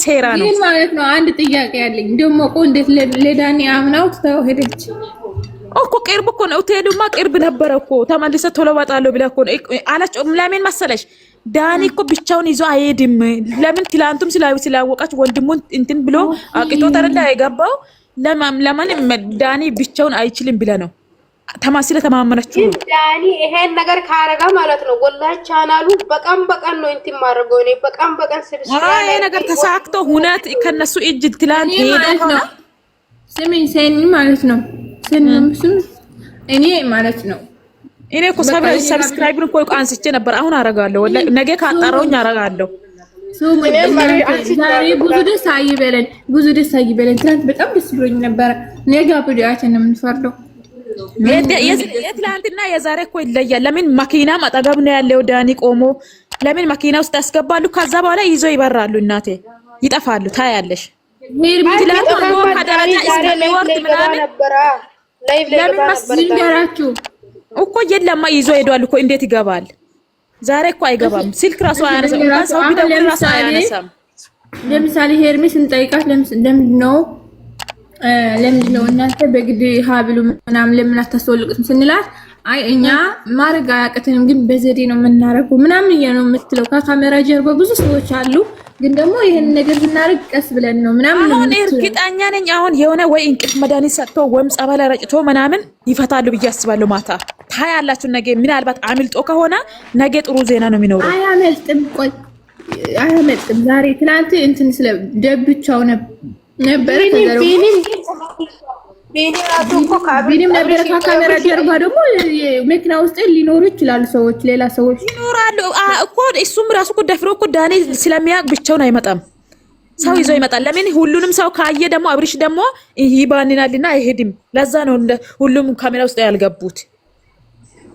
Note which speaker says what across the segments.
Speaker 1: ሴራ ነው
Speaker 2: ማለት ነው። አንድ ጥያቄ ያለኝ ደግሞ እኮ እንዴት ለዳኒ አምናው ተው ሄደች
Speaker 1: እኮ ቅርብ እኮ ነው። ትሄዱማ ቅርብ ነበረ እኮ ተመልሰ ቶሎ ወጣለሁ ብላ እኮ አለች። ለምን መሰለሽ ዳኒ እኮ ብቻውን ይዞ አይሄድም። ለምን ትላንቱም ስላወቃች ወንድሙን እንትን ብሎ አቅቶ ተረዳ አይገባው። ለማን ዳኒ ብቻውን አይችልም ብለ ነው ተማስለ ተማመነችው።
Speaker 3: ዳኒ ይሄን ነገር ካረጋ ማለት ነው ወላሂ ቻናሉ በቀን ነው እንትን ማረገው ነው በቀን
Speaker 1: ሰብስክራይብ ይሄ ነገር ተሳክቶ ሁነት ከነሱ እጅ ትላንት
Speaker 2: ማለት ነው። ስሚኝ ሰኒ ማለት ነው ስንምስም እኔ ማለት ነው
Speaker 1: እኔ እኮ ሰብስክራይብ እኮ አንስቼ ነበር። አሁን አረጋለሁ ወላሂ ነገ ካጣራውኝ አረጋለሁ። ዛሬ ብዙ ደስ አይበለን ትናንት በጣም ደስ ብሎኝ ነበር። ነገ ቪዲዮአችን ነው የምንፈርደው። የትላንትና የዛሬ እኮ ይለያል። ለምን መኪና አጠገብ ነው ያለው ዳኒ ቆሞ ለምን መኪና ውስጥ ያስገባሉ። ከዛ በኋላ ይዞ ይበራሉ። እናቴ ይጠፋሉ። ታያለሽ ትላንት እኮ ከደረጃ እስከሚወርድ ምናምን ለምን መስልንገራችሁ እኮ የለማ ይዞ ሄዷል እኮ እንዴት ይገባል? ዛሬ እኮ አይገባም። ስልክ ራሱ አያነሳም። ሰው ቢደውል ራሱ አያነሳም። ለምሳሌ ሄርሜስ እንጠይቃት ለምንድን ነው እናንተ በግድ ሀብሉ ምናምን ለምን አታስወልቁትም ስንላት አይ እኛ ማረጋ ያቀተንም ግን በዘዴ ነው የምናረገው ምናምን ነው የምትለው። ከካሜራ ጀርባ ብዙ ሰዎች አሉ፣ ግን ደግሞ ይሄን ነገር ብናረግ ቀስ ብለን ነው ምናምን ነው። እርግጠኛ ነኝ አሁን የሆነ ወይ እንቅልፍ መድኃኒት ሰጥቶ ወይም ጸበል ረጭቶ ምናምን ይፈታሉ ብዬ አስባለሁ። ማታ ታያላችሁ። ነገ ምናልባት አምልጦ ከሆነ ነገ ጥሩ ዜና ነው የሚኖረው።
Speaker 2: አያመልጥም። ቆይ አያመልጥም። ዛሬ ትናንት እንትን ስለ ደብቻው ነበር ቢኒም ነበር ከካሜራ ጀርባ ደግሞ መኪና ውስጥ ሊኖሩ ይችላሉ ሰዎች፣ ሌላ ሰዎች
Speaker 1: ይኖራሉ እኮ። እሱም ራሱ እኮ ደፍሮ እኮ ዳኒ ስለሚያውቅ ብቻውን አይመጣም። ሰው ይዞ ይመጣል። ለምን ሁሉንም ሰው ካየ ደግሞ አብርሽ ደግሞ ይባንናልና አይሄድም። ለዛ ነው ሁሉም ካሜራ ውስጥ ያልገቡት።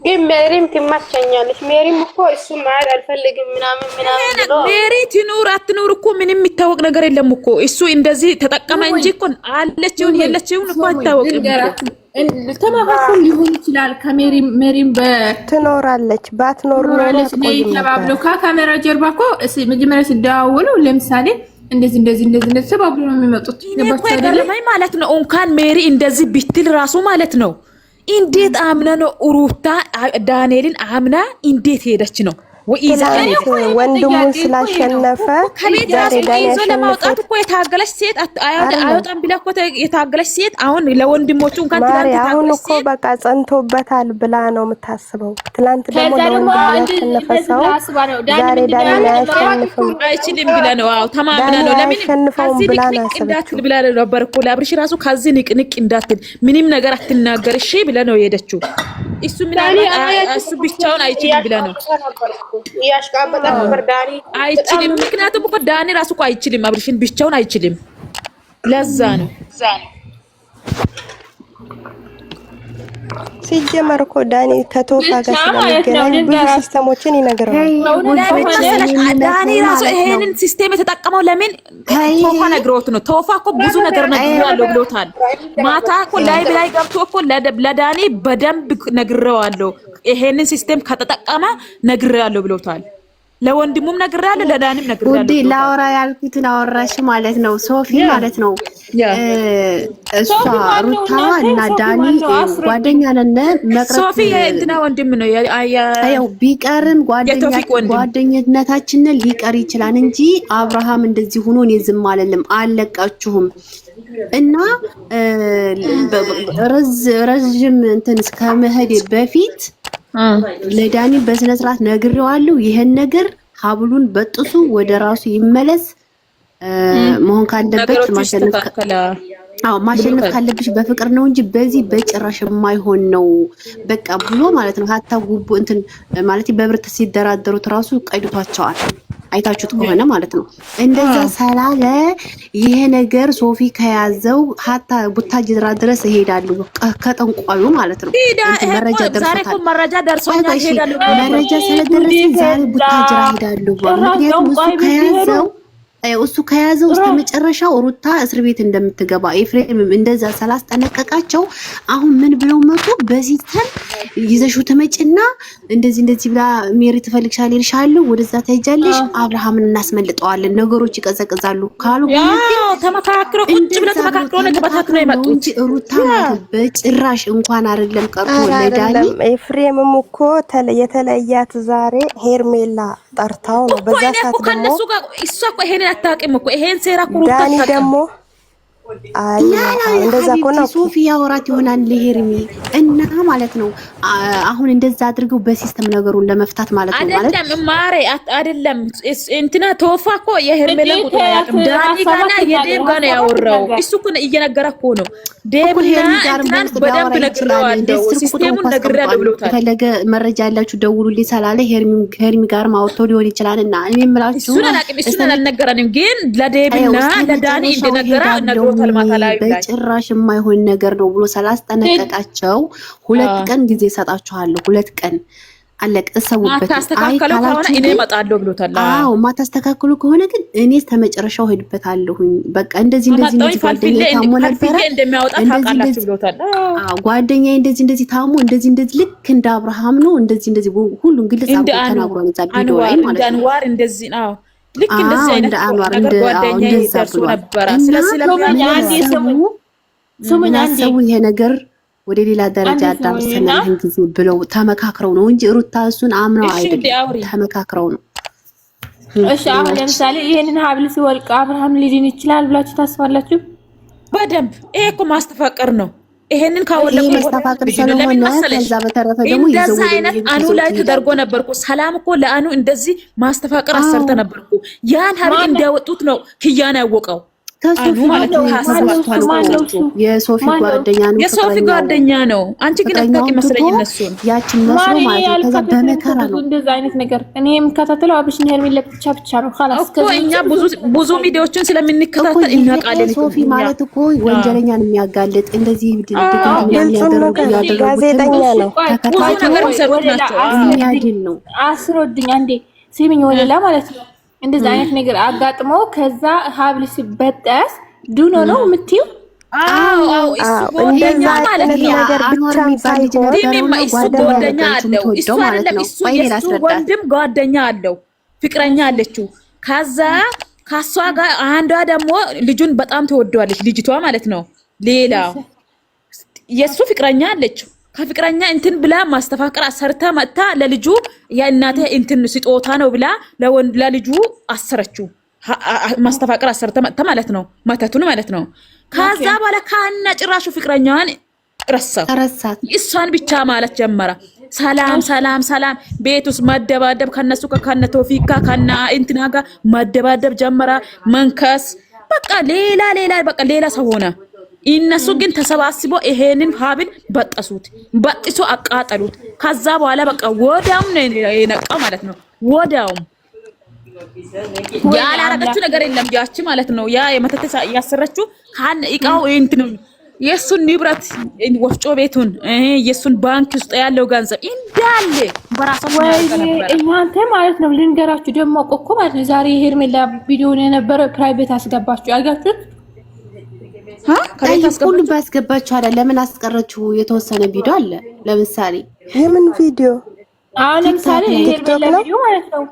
Speaker 3: ግን ሜሪም ትመቸኛለች። ሜሪም እኮ እሱ ማለት አልፈልግም ምናምን ብሎ
Speaker 1: ሜሪ ትኑር አትኑር እኮ ምንም የሚታወቅ ነገር የለም እኮ። እሱ እንደዚህ ተጠቀመ እንጂ እኮ አለችውን የለችውን እኮ አይታወቅም።
Speaker 2: ተማፋፉ ሊሆን ይችላል። ከሜሪም
Speaker 4: ትኖራለች ባትኖር ነው
Speaker 2: ተባብሎ ከካሜራ ጀርባ እኮ መጀመሪያ ሲደዋወሉ ለምሳሌ እንደዚህ ተባብሎ ነው የሚመጡት።
Speaker 1: ገባችሁ ማለት ነው። እንኳን ሜሪ እንደዚህ ቢትል ራሱ ማለት ነው እንዴት አምና ነው ሩታ ዳንኤልን አምና እንዴት ሄደች ነው
Speaker 4: ወንድሙን ስላሸነፈ
Speaker 1: ዛሬ ዳንኤል ለማውጣት እኮ የታገለች ሴት አይወጣም ብላ እኮ የታገለች ሴት አሁን ለወንድሞቹ እንኳን ትላንት
Speaker 4: አሁን እኮ በቃ ጸንቶበታል ብላ ነው የምታስበው። ትላንት ደግሞ ለወንድሙ ያሸነፈ ሰው ዛሬ ዳንኤል ያሸንፈው
Speaker 1: አይችልም ብላ ነው። አዎ ተማምና ነው። ለምን ከዚህ ንቅ እንዳትል ብላ ነበር እኮ ለአብርሽ ራሱ ከዚህ ንቅ እንዳትል ምንም ነገር አትናገር እሺ ብላ ነው የሄደችው። እሱ እሱ ብቻውን አይችልም ብላ ነው
Speaker 3: ያሽቃበጣ ነበር ዳኒ
Speaker 1: አይችልም። ምክንያቱም እኮ ዳኒ ራሱ እኮ አይችልም፣ አብርሽን ብቻውን አይችልም። ለዛ ነው
Speaker 4: ሲጀመር እኮ ዳኒ ከቶፋ ጋር ስለሚገናኝ ብዙ ሲስተሞችን ይነግራል።
Speaker 1: ዳኒ ራሱ ይሄንን ሲስተም የተጠቀመው ለምን ቶፋ ነግሮት ነው። ቶፋ እኮ ብዙ ነገር ነግሬዋለሁ ብሎታል። ማታ እኮ ላይ ገብቶ እኮ ለዳኒ በደንብ ነግሬዋለሁ ይሄንን ሲስተም ከተጠቀመ ነግሬዋለሁ ብሎታል። ለወንድሙም ነግሬያለሁ፣ ለዳኒም ነግሬያለሁ።
Speaker 5: ውዴ ላውራ ያልኩትን አወራሽ ማለት ነው። ሶፊ ማለት ነው እሷ ሩታ እና ዳኒ ጓደኛ ነን። መቅረት
Speaker 1: ሶፊ የእንትና ወንድም ነው።
Speaker 5: ያው ቢቀርም ጓደኝነታችንን ሊቀር ይችላል እንጂ አብርሃም እንደዚህ ሆኖ እኔ ዝም አልልም፣ አልለቃችሁም እና ረጅም እንትን እስከመሄድ በፊት ለዳኒ በስነ ስርዓት ነግሬዋለሁ። ይሄን ነገር ሀብሉን በጥሱ ወደ ራሱ ይመለስ መሆን ካለበት ማሸነፍ ካለብሽ በፍቅር ነው እንጂ በዚህ በጭራሽ የማይሆን ነው በቃ ብሎ ማለት ነው። ሀታ ጉቡ እንትን ማለት በብርት ሲደራደሩት ራሱ ቀይቷቸዋል። አይታችሁት ከሆነ ማለት ነው። እንደዛ ሰላለ ይሄ ነገር ሶፊ ከያዘው ሀታ ቡታጅራ ድረስ ይሄዳሉ ከጠንቋዩ ማለት ነው። መረጃ ደርሶኛል ይሄዳሉ። መረጃ ስለደረሰ ዛሬ ቡታጅራ ይሄዳሉ። ምክንያቱም እሱ ከያዘው እስከ መጨረሻው ሩታ እስር ቤት እንደምትገባ ኤፍሬም እንደዛ ስላስጠነቀቃቸው አሁን ምን ብለው መጡ? በሲስተም ይዘሽው ተመጭና እንደዚህ ብላ ሜሪ ትፈልግሻለሽ ይልሻለሁ። ወደዛ ትሄጃለሽ። አብርሃምን እናስመልጠዋለን። ነገሮች ይቀዘቅዛሉ ካሉ
Speaker 1: ያው ተመካክሮ ቁጭ ብለው ተመካክሮ ነው ተበታትኖ የመጡት።
Speaker 5: ሩታ በጭራሽ እንኳን አይደለም ቀርቶ ለዳኒ
Speaker 4: ኤፍሬምም እኮ የተለያት ዛሬ ሄርሜላ ጠርታው ነው። በዛ ሰዓት ደግሞ
Speaker 1: ከነሱ ጋር እሷ እኮ ይሄንን አታውቅም እኮ ይሄን ሴራ ኩሩታ
Speaker 4: ዳኒ ደግሞ እንደዛ ኮና
Speaker 5: ሶፊ ያወራት ይሆናል ለሄርሚ እና ማለት ነው። አሁን እንደዛ አድርገው በሲስተም ነገሩን ለመፍታት ማለት ነው። ማለት
Speaker 1: አይደለም ማሬ አይደለም እንትና ተወፋ እኮ የሄርሜላ ቁጥር ያቅም ዳኒ ጋና የዴብ ጋና ያወራው እሱ እኮ እየነገረ እኮ ነው። ዴብና እንትና በደንብ ነግረዋለሁ ሲስተሙን ነግሬያለሁ ብሎታል።
Speaker 5: ፈለገ መረጃ ያላችሁ ደውሉልኝ ሰላለ ሄርሚ ጋር ማውጥቶ ሊሆን ይችላልና እኔ የምላችሁ
Speaker 1: እሱን አልነገረንም፣ ግን ለዴብና ለዳኒ እንደነገረ ነግሮ
Speaker 5: በጭራሽ የማይሆን ነገር ነው ብሎ ስላስጠነቀቃቸው 2 ቀን ጊዜ ሰጣችኋለሁ። 2 ቀን አለቀ። እሰውበት።
Speaker 1: ማታስተካከሉ ከሆነ እኔ እመጣለሁ ብሎታል።
Speaker 5: አዎ ማታስተካከሉ ከሆነ ግን እኔ ተመጨረሻው ሄድበታለሁኝ። በቃ እንደዚህ ጓደኛዬ ታሞ ነበር
Speaker 1: እንደሚያወጣ ታውቃላችሁ ብሎታል።
Speaker 5: አዎ ጓደኛዬ እንደዚህ ታሞ እንደዚህ ልክ እንደ አብርሃም ነው እንደዚህ ሁሉም ግልጽ አድርጎ ተናግሯል። እዛ ቪዲዮ ላይ ማለት ነው።
Speaker 1: አንዋር እንደዚህ ነው ልክ እንደዚህ አይነት ነገር ጓደኛዬ ደርሶ ነበር።
Speaker 5: ስሙኝ አንዴ ይሄ ነገር ወደ ሌላ ደረጃ አዳርሰናል ጊዜ ብለው ተመካክረው ነው እንጂ ሩታ እሱን አምነው አይደለም፣ ተመካክረው ነው።
Speaker 2: እሺ አሁን ለምሳሌ ይሄንን ሀብል ሲወልቅ አብርሃም ሊድን ይችላል ብላችሁ ታስባላችሁ?
Speaker 1: በደንብ ይሄ እኮ ማስተፋቀር ነው። ይሄንን ካወለቁ
Speaker 5: ማስተፋቀር ስለሆነ ከዛ በተረፈ ደግሞ
Speaker 1: እንደዛ አይነት አኑ ላይ ተደርጎ ነበርኩ። ሰላም እኮ ለአኑ እንደዚህ ማስተፋቀር አሰርተ ነበርኩ። ያን ሀብል እንዲያወጡት ነው ኪያን ያወቀው።
Speaker 5: ከሶፊ ማለት ነው የሶፊ ጓደኛ ነው።
Speaker 1: የሶፊ ጓደኛ ነው። አንቺ ግን አታውቂ መስለኝ እነሱን
Speaker 5: ያችን መስሎ ማለት ነው። ከዛ በመከራ ነው
Speaker 2: እንደዛ አይነት ነገር እኔ የምከታተለው አብሽን ሄርሜላ ብቻ ነው። خلاص
Speaker 1: ከኛ ብዙ ቪዲዮዎችን ስለምንከታተል እናውቃለን።
Speaker 5: ሶፊ ማለት እኮ ወንጀለኛን የሚያጋልጥ እንደዚህ
Speaker 4: ጋዜጠኛ ነው።
Speaker 5: የሚያድን ነው።
Speaker 2: አስሮድኝ አንዴ ሲሚኝ ወለላ ማለት ነው። እንደዛ አይነት ነገር አጋጥሞ ከዛ ሀብል ሲበጠስ ዱኖ ነው የምትይው?
Speaker 1: አዎ እሱ ጓደኛ ማለት ነው።
Speaker 4: ነገር ብቻም ሳይሆን
Speaker 1: እሱ ጓደኛ አለው። እሱ አይደለም እሱ የሱ ወንድም ጓደኛ አለው፣ ፍቅረኛ አለችው። ከዛ ካሷ ጋር አንዷ ደግሞ ልጁን በጣም ትወደዋለች፣ ልጅቷ ማለት ነው። ሌላ የሱ ፍቅረኛ አለችው። ከፍቅረኛ እንትን ብላ ማስተፋቀር አሰርታ መጣ ለልጁ የእናቴ እንትን ስጦታ ነው ብላ ለልጁ አሰረችው። ማስተፋቀር አሰርታ መጣ ማለት ነው፣ መተቱን ማለት ነው። ከዛ በኋላ ካና ጭራሹ ፍቅረኛዋን ረሳት። እሷን ብቻ ማለት ጀመረ። ሰላም ቤት ውስጥ መደባደብ ከነሱ ከነ ቶፊካ ከና እንትና ጋር መደባደብ ጀመረ። መንከስ በቃ ሌላ ሰው ሆነ። እነሱ ግን ተሰባስቦ ይሄንን ሀብል በጠሱት፣ በጥሶ አቃጠሉት። ከዛ በኋላ በቃ ወዳው ነው የነቃው ማለት ነው። ወዳው ያላረገችው ነገር የለም ያቺ ማለት ነው። ያ የመተተ ያሰረችው ካን እቃው እንትን የሱን ንብረት ወፍጮ ቤቱን የሱን ባንክ ውስጥ ያለው ገንዘብ እንዳለ በራሷ ነበር።
Speaker 2: እናንተ ማለት ነው ልንገራችሁ ደግሞ እኮ ማለት ነው ዛሬ ሄርሜላ ቪዲዮ የነበረ ፕራይቬት አስገባችሁ ያጋችሁት
Speaker 5: ሁሉ ባስገባችሁ አይደል? ለምን አስቀረችው? የተወሰነ ቪዲዮ አለ። ለምሳሌ
Speaker 4: የምን ቪዲዮ?
Speaker 2: አሁን ለምሳሌ ቲክቶክ ቪዲዮ ማለት ነው።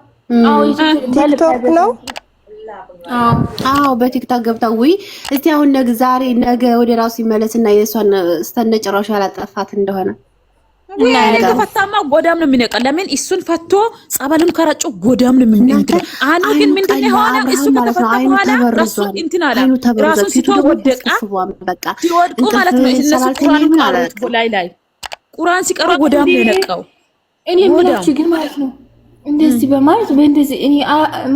Speaker 4: ቲክቶክ ነው።
Speaker 5: አዎ በቲክቶክ ገብታ ወይ እስቲ አሁን ነገ ወደ ራሱ ይመለስና የሷን ስተነጨራሽ ያላጠፋት እንደሆነ
Speaker 1: ከተፈታማ ጎዳም ነው የሚነቀው። ለምን እሱን ፈቶ ጸበሉን ከረጩ ጎዳም ነው የሚነቀው። አንዱ ግን ምንድን ነው ሆነ እሱ ከተፈታ በኋላ ራሱ እንትን አለ ራሱ ሲቶ ወደቀ። ሲወድቁ ማለት ነው እነሱ ቁርአን ቀሩት ላይ ቁርአን ሲቀሩ ጎዳም ነው የነቀው።
Speaker 2: እኔ ምንጭ ግን ማለት ነው እንደዚህ በማለት በእንደዚህ እኔ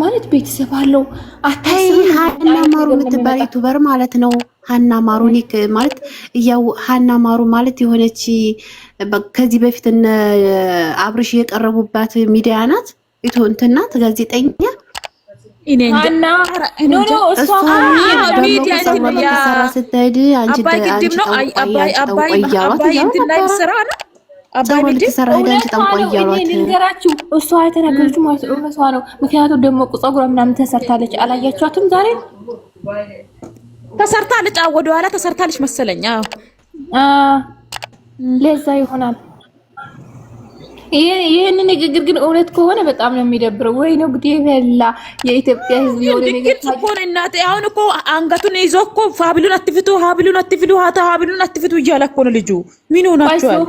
Speaker 2: ማለት ቤተሰብ አለው አታስብ።
Speaker 5: ሀና ማሩ የምትባል ዩቲዩበር ማለት ነው። ሀና ማሩ ኒክ ማለት ያው ሀና ማሩ ማለት የሆነች ከዚህ በፊት እነ አብርሽ የቀረቡባት ሚዲያ ናት። እንትና ጋዜጠኛ
Speaker 2: ሀና ኖ እሷ
Speaker 1: ሚዲያ
Speaker 5: ሚዲያ ስትሄድ አንቺ
Speaker 1: አባይ እንትን ላይ ስራ ነው
Speaker 5: አባይ ልትሰራ ሄዳንቺ ጠንቆይ እያሏት
Speaker 2: ንገራችሁ። እሷ የተናገረችው ማለት እውነቷ ነው። ምክንያቱም ደግሞ ፀጉሯ ምናምን ተሰርታለች። አላያችኋትም? ዛሬ
Speaker 1: ተሰርታለች። ወደ ኋላ ተሰርታለች መሰለኝ።
Speaker 2: ለዛ ይሆናል ይሄን ንግግር ግን እውነት ከሆነ በጣም ነው የሚደብረው። ወይ ነው ግዴ በላ የኢትዮጵያ ሕዝብ የሆነ ነገር
Speaker 1: ታቆነ እናቴ አሁን እኮ አንገቱን ይዞ እኮ ፋብሉን አትፍቱ ሀብሉን አትፍቱ እያለ እኮ ነው ልጁ። ምን ሆናችኋል?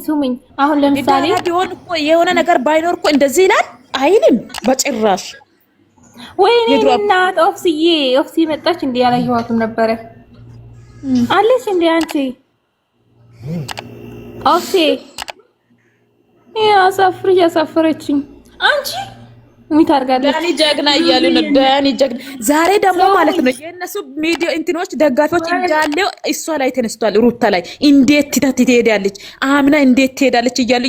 Speaker 2: ሱሙኝ አሁን ለምሳሌ
Speaker 1: ቢሆን እኮ የሆነ ነገር ባይኖር እኮ እንደዚህ ይላል አይልም በጭራሽ።
Speaker 2: ወይኔ እናት ኦፍሲ መጣች እንዴ? ያላየኋትም ነበረ አለች እንዴ አንቺ ኦፍሲ ያሳፍረችኝ አንቺ ምን ታርጋለች?
Speaker 1: ዳኒ ጀግና እያሉ ነው። ዳኒ ጀግና ዛሬ ደግሞ ማለት ነው የእነሱ ሚዲያ እንትኖች ደጋፊዎች እንዳለው እሷ ላይ ተነስቷል። ሩታ ላይ እንዴት ትሄዳለች አምና እንዴት ትሄዳለች እያሉ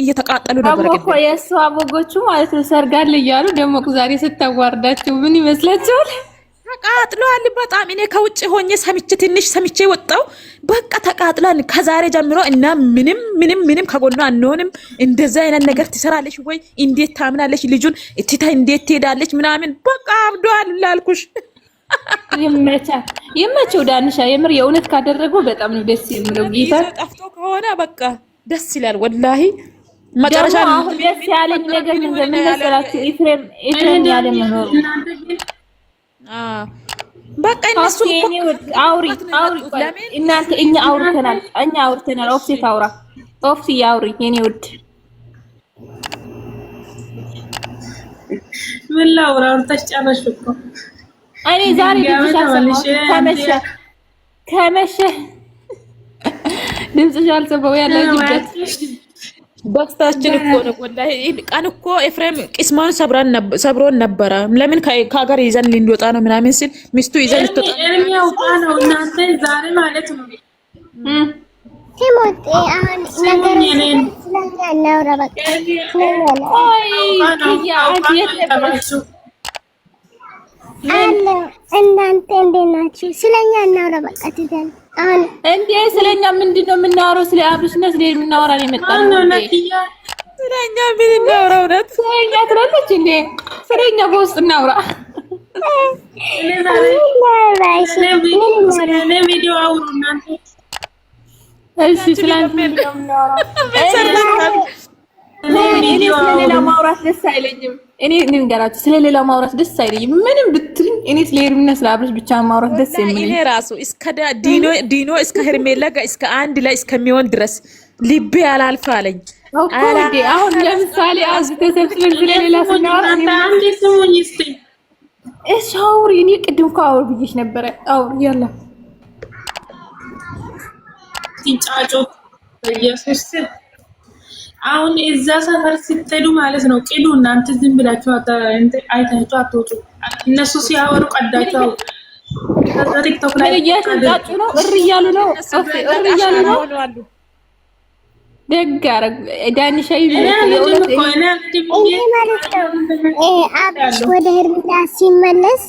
Speaker 1: እየተቃጠሉ ነበር።
Speaker 2: ግን እኮ የእሷ አቦጎቹ ማለት ነው ሰርጋል እያሉ ደግሞ ዛሬ ስታዋርዳቸው ምን ይመስላችኋል? ተቃጥሏል በጣም። እኔ ከውጭ ሆኜ ትንሽ ሰምቼ ወጣው። በቃ ተቃጥሏል። ከዛሬ ጀምሮ እና ምንም ከጎኗ አንሆንም። እንደዛ አይነት ነገር ትሰራለች ወይ? እንዴት ታምናለች? ልጁን እትታ እንዴት ትሄዳለች? ምናምን በቃ አብዷል ላልኩሽ። ይመቸው ዳንሻ። የምር የእውነት ካደረገው በጣም ነው ደስ የሚለው። ጌታ
Speaker 1: ጠፍቶ ከሆነ በቃ ደስ ይላል ወላሂ። መጨረሻ
Speaker 2: አሁን ደስ ያለኝ ነገር ምን መሰላችሁ? ኤፍሬም ያለ መኖር
Speaker 1: በቃ እነሱ
Speaker 2: አውሪ እናንተ እኛ አውርተናል። ኦፍሲ ያውሪ የኔ ውድ
Speaker 6: ምን ላውራ? አውርተሽ ጨረሽ እኮ።
Speaker 2: እኔ ዛሬ ከመሸ ድምፅሽ አልሰማው ያለችበት
Speaker 1: በስታችን እኮ ነው ወላሂ። ቀን እኮ ኤፍሬም ቅስማን ሰብሮን ነበረ። ለምን ከሀገር ይዘን ልንወጣ ነው ምናምን ሲል ሚስቱ ይዘን ልትወጣ
Speaker 6: ነው። እናንተ ዛሬ ማለት ነው
Speaker 7: ቲሞቴ አሁን ነገር ስለኛናውራ በቃ እናንተ እንዴት ናችሁ? ስለኛ እናውራ በቃ ትደል አሁን
Speaker 2: እንዴ ስለኛ ምንድነው የምናወራው? ስለ አብርሽና ስለ የምናወራ ነው የመጣው ነው።
Speaker 1: ስለኛ ምን እናወራው? እውነት
Speaker 2: ስለኛ ትላለች እንዴ? ስለኛ በውስጥ እናውራ።
Speaker 6: ቪዲዮ አውሩ እናንተ።
Speaker 2: እሺ ስለኛ ምንድነው የምናወራው? ስለሌላ ማውራት ደስ አይለኝም። እኔ እንገራችሁ ስለሌላ ማውራት ደስ አይለኝም። ምንም ብትልኝ እኔ ስለ ሄርሜላ ስለ አብርሽ ብቻ ማውራት ደስ የሚለኝ።
Speaker 1: እኔ ራሱ እስከ ዲኖ እስከ ሄርሜላ ጋር እስከ አንድ ላይ እስከሚሆን ድረስ ልቤ አላልፍ አለኝ።
Speaker 2: አሁን ለምሳሌ አዝ ተሰብስበን ስለሌላ ስናወራ
Speaker 6: አንዴ ስሙኝ እስቲ።
Speaker 2: እሺ አውሪ። እኔ ቅድም እኮ አውሪ ብዬሽ ነበረ። አውሪ ያላ
Speaker 6: ሲጫጮ ኢየሱስ አሁን እዛ ሰፈር ስትሄዱ ማለት ነው ቅዱ። እናንተ ዝም ብላችሁ አይታችሁ አትወጡ። እነሱ ሲያወሩ ቀዳችሁ ከዛ ቲክቶክ ላይ
Speaker 2: እያተጋጩ ነው፣ እያሉ ነው፣ እያሉ ነው። ደግ አረግ ዳንሻ
Speaker 7: አብርሽ ወደ ሄርሜላ ሲመለስ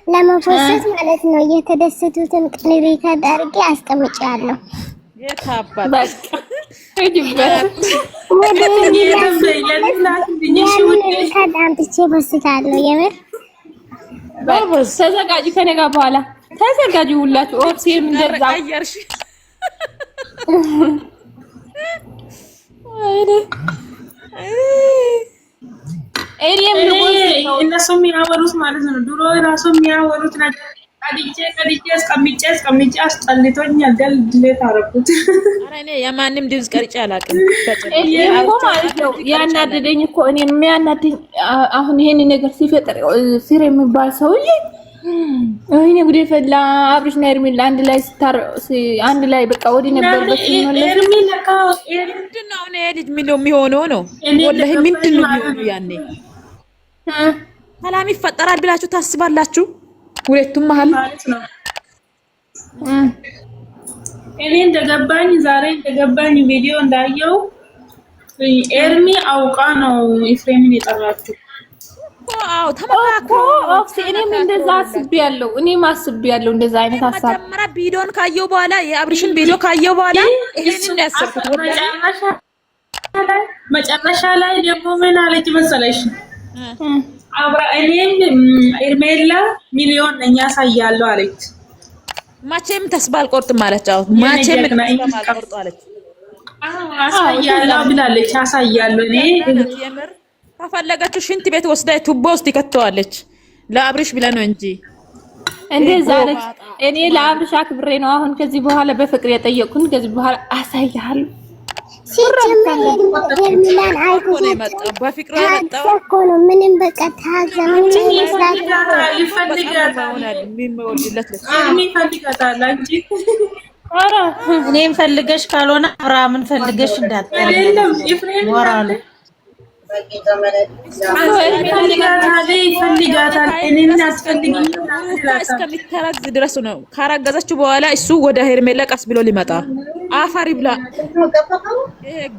Speaker 7: ለመፎሰት ማለት ነው የተደሰቱትን ቅልቤ ካዳርጌ አስቀምጫለሁ።
Speaker 1: የታባል
Speaker 2: በቃ ተዘጋጁ። ከእኔ ጋር በኋላ ተዘጋጁ ሁላችሁ። ኦፕሲም እንደዛ
Speaker 6: እነሱ የሚያወሩት ማለት ነው ድሮ ራሱ የሚያወሩት ነገር ቀድጄ አስቀምጬ አስጠልቶኛል። ድሌት አደረኩት።
Speaker 1: ኧረ እኔ የማንም ድምፅ ቀርጬ አላውቅም።
Speaker 2: እኮ ማለት ነው ያናደደኝ እኮ እኔ የሚያናደኝ አሁን ይሄን ነገር ሲፈጠር ሲር የሚባል ሰውዬ እኔ ጉዴ ፈላ። አብርሽና ሄርሜላ አንድ ላይ በቃ ወዲ ነበርበት ነው
Speaker 1: ምንድነው አሁን ይሄ ልጅ ምን የሚሆነው ነው? ወላሂ ምንድነው የሚሆነው? ያኔ ሰላም ይፈጠራል ብላችሁ ታስባላችሁ? ሁለቱም መሀል
Speaker 6: ማለት ነው። እኔ ዛሬ እንደገባኝ ቪዲዮ እንዳየው ኤርሚ አውቃ ነው ኤፍሬምን የጠራችው።
Speaker 1: አዎ ተመካክሮ
Speaker 2: እኔም እንደዛ አስቤያለሁ። እንደዛ አይነት ሀሳብ
Speaker 1: መጀመሪያ ቪዲዮን ካየው በኋላ የአብርሽን ቪዲዮ ካየው በኋላ ይሄንን ያሰብኩት
Speaker 6: መጨረሻ ላይ ደግሞ ምን አለች መሰለሽ? አብራ እኔም ሄርሜላ ሚሊዮን ነኝ ያሳያለሁ አለች።
Speaker 1: ማቼም ተስባ አልቆርጥም አለች። አዎ ማቼም ተስባ አልቆርጥ አለች።
Speaker 6: አሳያለሁ ብላለች። አሳያለሁ እኔ
Speaker 1: የምር ከፈለገችው ሽንት ቤት ወስዳ ቱቦ ውስጥ ይከተዋለች። ለአብርሽ ብለ ነው እንጂ
Speaker 2: እንደዛ ነች። እኔ ለአብርሽ አክብሬ ነው አሁን ከዚህ በኋላ በፍቅር የጠየቅኩን። ከዚህ በኋላ አሳያለሁ።
Speaker 7: ሲጀመር ሄርሜላን አይቶ
Speaker 1: በፍቅር የመጣው
Speaker 7: እኮ ነው። ምንም በቃ ታዘምን ይመስላል።
Speaker 8: እኔም ፈልገሽ ካልሆነ አብርሃምን ፈልገሽ እንዳትወራለ
Speaker 1: እስከሚተረግዝ ድረስ ነው። ካረገዘችው በኋላ እሱ ወደ ሄርሜላ ቀስ ብሎ ሊመጣ አፈር ይብላ።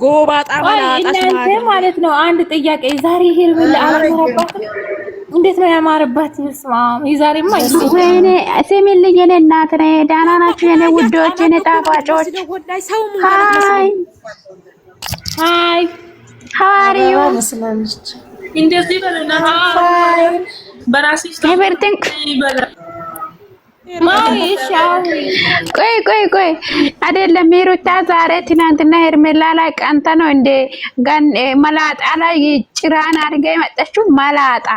Speaker 1: ጎባጣ
Speaker 2: ማለት ነው። አንድ ጥያቄ ዛሬ ሄርሜላ አላማረባትም? እንዴት ነው ያማረባት? ስማ የዛሬማ
Speaker 9: ወይኔ ስሚልኝ፣ የኔ እናት ነኝ። ደህና ናችሁ የኔ ውዶች፣ የኔ ጣፋጮች?
Speaker 2: ሃይ
Speaker 9: ሀዋሪዩ
Speaker 6: እንደዚህ በለና በራስሽ
Speaker 9: ተበርተንክ ቆይ አይደለም ሩታ ዛሬ ትናንትና ሄርሜላ ላይ ቀንተ ነው እንደ መላጣ ላይ ጭራን አድርጋ የመጣችው መላጣ